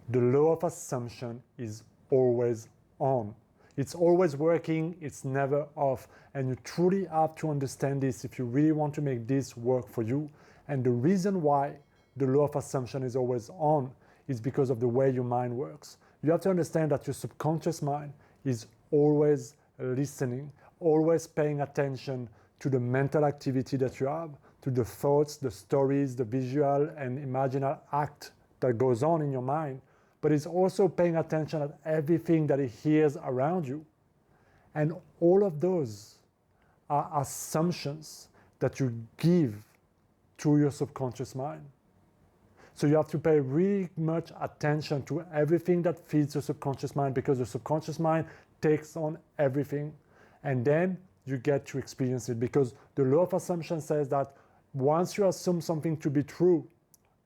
The law of assumption is always on. It's always working, it's never off. And you truly have to understand this if you really want to make this work for you. And the reason why the law of assumption is always on is because of the way your mind works. You have to understand that your subconscious mind is always listening, always paying attention to the mental activity that you have, to the thoughts, the stories, the visual and imaginal act that goes on in your mind. But it's also paying attention at everything that it hears around you. And all of those are assumptions that you give to your subconscious mind. So you have to pay really much attention to everything that feeds your subconscious mind, because your subconscious mind takes on everything. And then you get to experience it, because the law of assumption says that once you assume something to be true,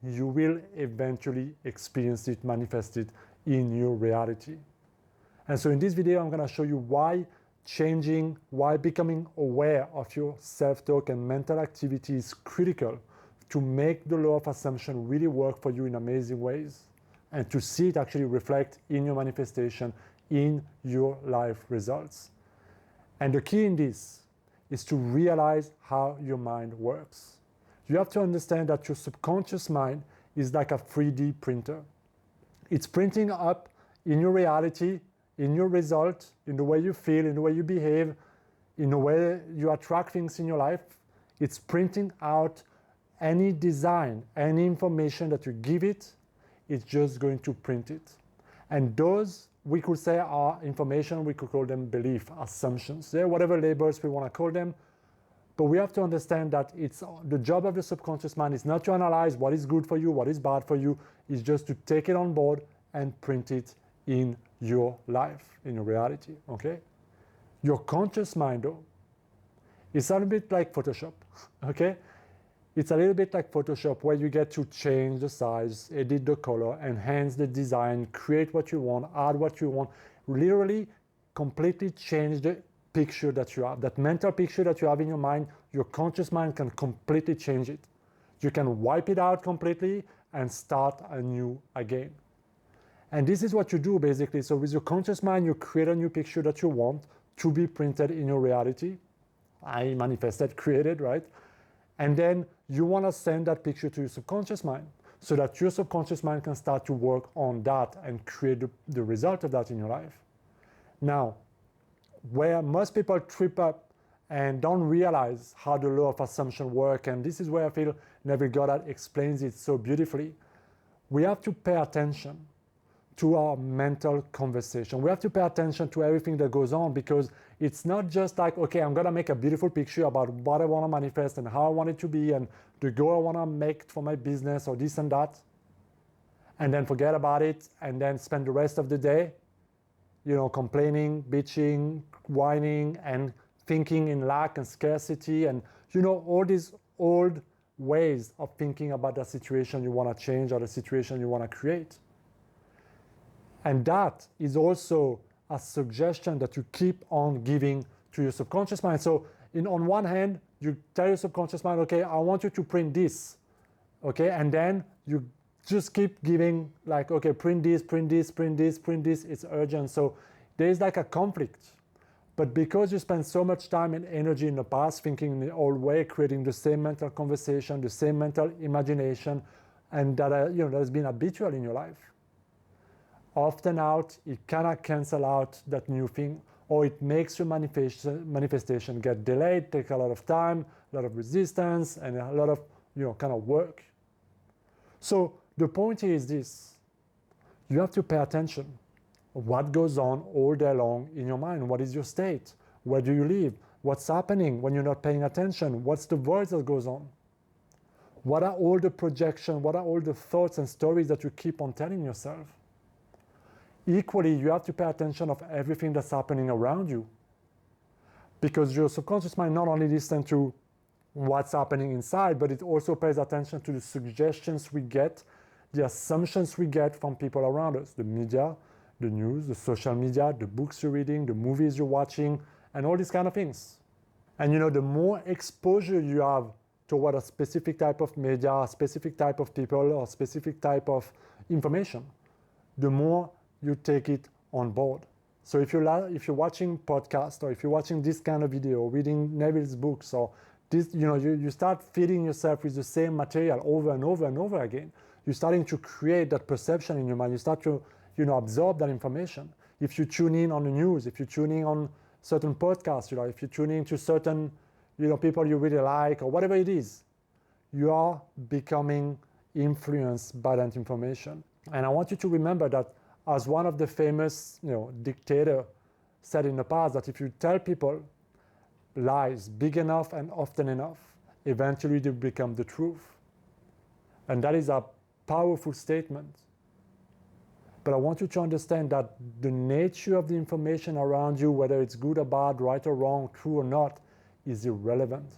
you will eventually experience it, manifest it in your reality. And so in this video, I'm going to show you why becoming aware of your self-talk and mental activity is critical to make the law of assumption really work for you in amazing ways, and to see it actually reflect in your manifestation, in your life results. And the key in this is to realize how your mind works. You have to understand that your subconscious mind is like a 3D printer. It's printing up in your reality, in your result, in the way you feel, in the way you behave, in the way you attract things in your life. It's printing out any design, any information that you give it, it's just going to print it. And those, we could say, are information, we could call them belief, assumptions. They're whatever labels we want to call them. But we have to understand that it's the job of the subconscious mind is not to analyze what is good for you, what is bad for you. It's just to take it on board and print it in your life, in your reality, okay? Your conscious mind, though, is a little bit like Photoshop, okay? It's a little bit like Photoshop, where you get to change the size, edit the color, enhance the design, create what you want, add what you want, literally completely change the picture that you have. That mental picture that you have in your mind, your conscious mind can completely change it. You can wipe it out completely and start anew again. And this is what you do basically. So with your conscious mind, you create a new picture that you want to be printed in your reality. I manifested, created, right? And then you want to send that picture to your subconscious mind, so that your subconscious mind can start to work on that and create the result of that in your life. Now, where most people trip up and don't realize how the law of assumption works, and this is where I feel Neville Goddard explains it so beautifully, we have to pay attention to our mental conversation. We have to pay attention to everything that goes on, because it's not just like, okay, I'm going to make a beautiful picture about what I want to manifest and how I want it to be and the goal I want to make for my business or this and that, and then forget about it and then spend the rest of the day, complaining, bitching, whining, and thinking in lack and scarcity, and all these old ways of thinking about the situation you want to change or the situation you want to create. And that is also a suggestion that you keep on giving to your subconscious mind. So on one hand, you tell your subconscious mind, okay, I want you to print this, okay, and then you just keep giving, like, okay, print this, print this, print this, print this, it's urgent. So there's like a conflict. But because you spend so much time and energy in the past thinking in the old way, creating the same mental conversation, the same mental imagination, and that has been habitual in your life, often it cannot cancel out that new thing, or it makes your manifestation get delayed, take a lot of time, a lot of resistance, and a lot of kind of work. So the point here is this: you have to pay attention. What goes on all day long in your mind? What is your state? Where do you live? What's happening when you're not paying attention? What's the voice that goes on? What are all the projections? What are all the thoughts and stories that you keep on telling yourself? Equally, you have to pay attention of everything that's happening around you, because your subconscious mind not only listens to what's happening inside, but it also pays attention to the suggestions we get, the assumptions we get from people around us, the media, the news, the social media, the books you're reading, the movies you're watching, and all these kind of things. And the more exposure you have toward a specific type of media, a specific type of people, or a specific type of information, the more you take it on board. So if you're watching podcasts, or if you're watching this kind of video, reading Neville's books, or this, you start feeding yourself with the same material over and over and over again. You're starting to create that perception in your mind. You start to, absorb that information. If you tune in on the news, if you tune in on certain podcasts, if you tune in to certain, people you really like, or whatever it is, you are becoming influenced by that information. And I want you to remember that, as one of the famous, dictator said in the past, that if you tell people lies big enough and often enough, eventually they become the truth. And that is a powerful statement. But I want you to understand that the nature of the information around you, whether it's good or bad, right or wrong, true or not, is irrelevant.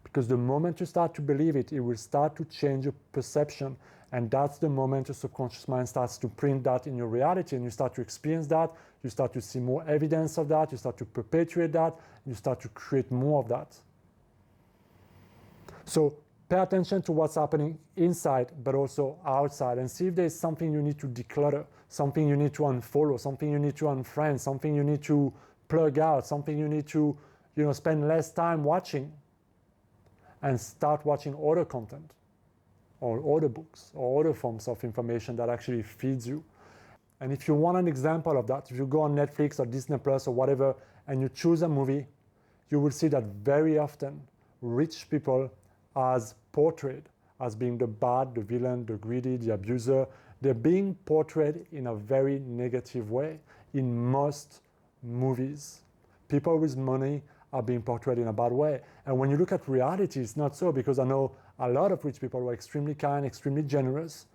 Because the moment you start to believe it, it will start to change your perception. And that's the moment your subconscious mind starts to print that in your reality, and you start to experience that, you start to see more evidence of that, you start to perpetuate that, you start to create more of that. So pay attention to what's happening inside, but also outside, and see if there's something you need to declutter, something you need to unfollow, something you need to unfriend, something you need to plug out, something you need to, spend less time watching, and start watching other content, or other books, or other forms of information that actually feeds you. And if you want an example of that, if you go on Netflix or Disney Plus or whatever, and you choose a movie, you will see that very often rich people are portrayed as being the bad, the villain, the greedy, the abuser. They're being portrayed in a very negative way in most movies. People with money are being portrayed in a bad way. And when you look at reality, it's not so, because I know a lot of rich people who are extremely kind, extremely generous,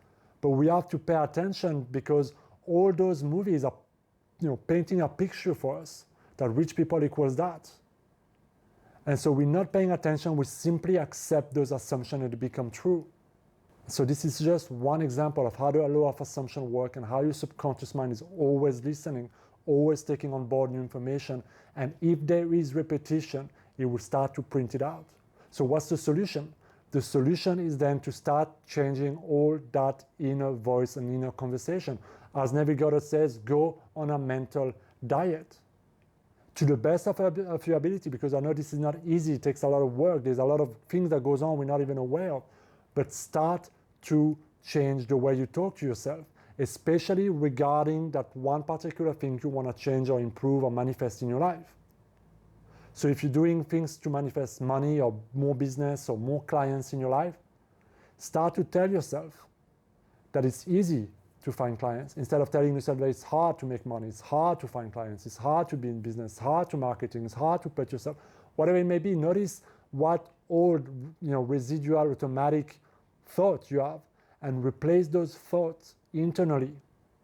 but we have to pay attention, because all those movies are, painting a picture for us that rich people equals that. And so we're not paying attention, we simply accept those assumptions and they become true. So this is just one example of how the law of assumption works, and how your subconscious mind is always listening, always taking on board new information. And if there is repetition, it will start to print it out. So what's the solution? The solution is then to start changing all that inner voice and inner conversation. As Neville Goddard says, go on a mental diet to the best of your ability, because I know this is not easy, it takes a lot of work, there's a lot of things that goes on we're not even aware of. But start to change the way you talk to yourself, especially regarding that one particular thing you want to change or improve or manifest in your life. So if you're doing things to manifest money or more business or more clients in your life, start to tell yourself that it's easy to find clients, instead of telling yourself that it's hard to make money, it's hard to find clients, it's hard to be in business, it's hard to marketing, it's hard to put yourself, whatever it may be. Notice what old, residual automatic thoughts you have, and replace those thoughts internally,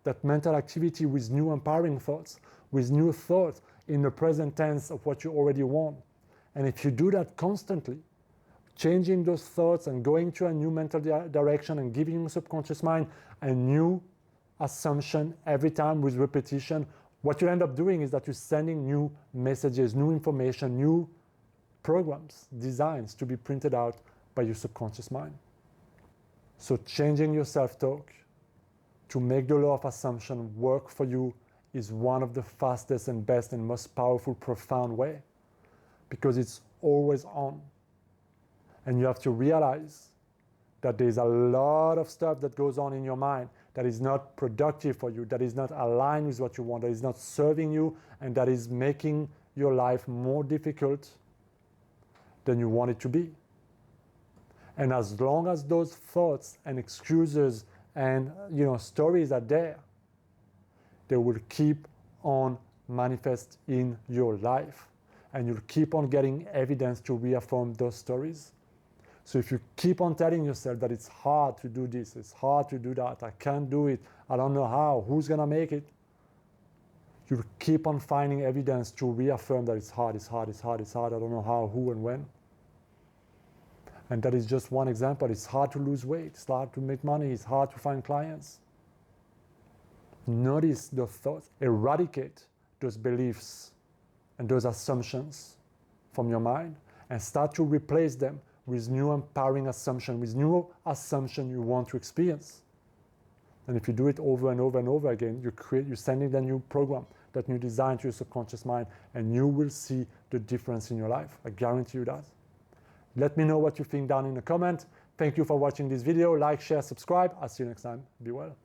that mental activity, with new empowering thoughts, with new thoughts in the present tense of what you already want. And if you do that constantly, changing those thoughts and going to a new mental direction and giving your subconscious mind a new assumption every time with repetition, what you end up doing is that you're sending new messages, new information, new programs, designs to be printed out by your subconscious mind. So changing your self-talk to make the law of assumption work for you is one of the fastest and best and most powerful, profound way, because it's always on. And you have to realize that there's a lot of stuff that goes on in your mind that is not productive for you, that is not aligned with what you want, that is not serving you, and that is making your life more difficult than you want it to be. And as long as those thoughts and excuses and stories are there, they will keep on manifest in your life, and you'll keep on getting evidence to reaffirm those stories. So if you keep on telling yourself that it's hard to do this, it's hard to do that, I can't do it, I don't know how, who's gonna make it, you'll keep on finding evidence to reaffirm that it's hard, it's hard, it's hard, it's hard, I don't know how, who, and when. And that is just one example. It's hard to lose weight, it's hard to make money, it's hard to find clients. Notice those thoughts, eradicate those beliefs and those assumptions from your mind, and start to replace them with new empowering assumption, with new assumption you want to experience. And if you do it over and over and over again, you're sending that new program, that new design to your subconscious mind, and you will see the difference in your life. I guarantee you that. Let me know what you think down in the comment. Thank you for watching this video. Like, share, subscribe. I'll see you next time. Be well.